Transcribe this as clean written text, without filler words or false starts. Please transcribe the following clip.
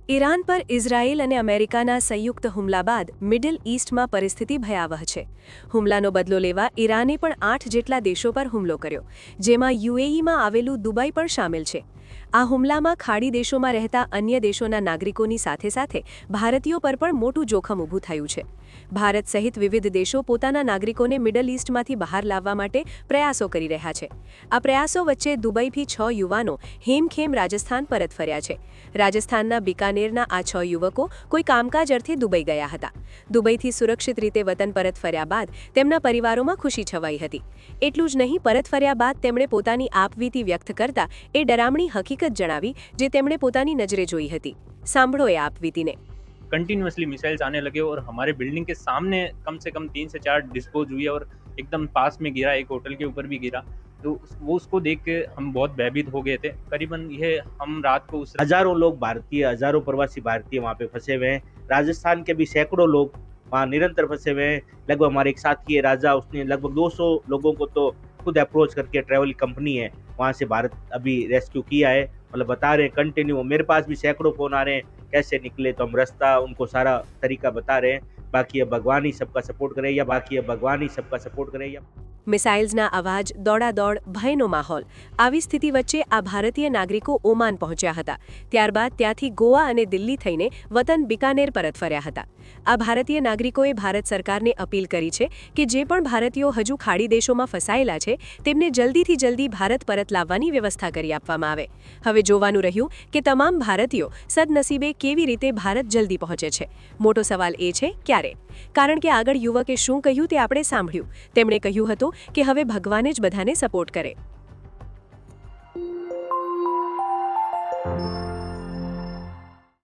Iran પર Israel અને અમેરિકાના સંયુક્ત હુમલા બાદ મિડલ ઈસ્ટમાં પરિસ્થિતિ ભયાવહ છે. હુમલાનો બદલો લેવા ઈરાને પણ 8 જેટલા દેશો પર હુમલો કર્યો, જેમાં યુએઈમાં આવેલું દુબઈ પણ શામેલ છે. આ હુમલામાં ખાડી દેશોમાં રહેતા અન્ય દેશોના નાગરિકોની સાથે સાથે ભારતીયો પર પણ મોટું જોખમ ઊભું થયું છે. ભારત સહિત વિવિધ દેશો પોતાના નાગરિકોને મિડલ ઈસ્ટમાંથી બહાર લાવવા માટે પ્રયાસો કરી રહ્યા છે. આ પ્રયાસો વચ્ચે દુબઈથી 6 યુવાનો હેમખેમ રાજસ્થાન પરત ફર્યા છે. રાજસ્થાનના બિકાનેરના આ 6 યુવકો કોઈ કામકાજ અર્થે દુબઈ ગયા હતા. દુબઈથી સુરક્ષિત રીતે વતન પરત ફર્યા બાદ તેમના પરિવારોમાં ખુશી છવાઈ હતી. એટલું જ નહીં, પરત ફર્યા બાદ તેમણે પોતાની આપવીતી વ્યક્ત કરતા એ ડરામણી હકીકત જણાવી જે તેમણે પોતાની નજરે જોઈ હતી. સાંભળો એ આપવીતીને. कंटिन्यूसली मिसाइल्स आने लगे और हमारे बिल्डिंग के सामने कम से कम 3 से 4 डिस्पोज हुई और एकदम पास में गिरा, एक होटल के ऊपर भी गिरा. तो वो उसको देख के हम बहुत भयभीत हो गए थे. करीबन ये हम रात को हजारों लोग भारतीय, हजारों प्रवासी भारतीय वहाँ पे फंसे हुए हैं. राजस्थान के भी सैकड़ों लोग वहाँ निरंतर फंसे हुए हैं. लगभग हमारे एक साथी है राजा, उसने लगभग 200 लोगों को तो खुद अप्रोच करके, ट्रैवल कंपनी है वहाँ से भारत अभी रेस्क्यू किया है. मतलब बता रहे हैं कंटिन्यू. मेरे पास भी सैकड़ों फोन आ रहे हैं कैसे निकले, तो हम रास्ता उनको सारा तरीका बता रहे हैं. बाकी अब भगवान ही सबका सपोर्ट करे, या बाकी अब भगवान ही सबका सपोर्ट करे. या મિસાઇલ્સના અવાજ, દોડાદોડ, ભયનો માહોલ. આવી સ્થિતિ વચ્ચે આ ભારતીય નાગરિકો ઓમાન પહોંચ્યા હતા. ત્યારબાદ ત્યાંથી ગોવા અને દિલ્હી થઈને વતન બિકાનેર પરત ફર્યા હતા. આ ભારતીય નાગરિકોએ ભારત સરકારને અપીલ કરી છે કે જે પણ ભારતીયો હજુ ખાડી દેશોમાં ફસાયેલા છે તેમને જલ્દીથી જલ્દી ભારત પરત લાવવાની વ્યવસ્થા કરી આપવામાં આવે. હવે જોવાનું રહ્યું કે તમામ ભારતીયો સદનસીબે કેવી રીતે ભારત જલ્દી પહોંચે છે. મોટો સવાલ એ છે ક્યારે. કારણ કે આગળ યુવકે શું કહ્યું તે આપણે સાંભળ્યું. તેમણે કહ્યું હતું કે હવે ભગવાન જ બધાને સપોર્ટ કરે.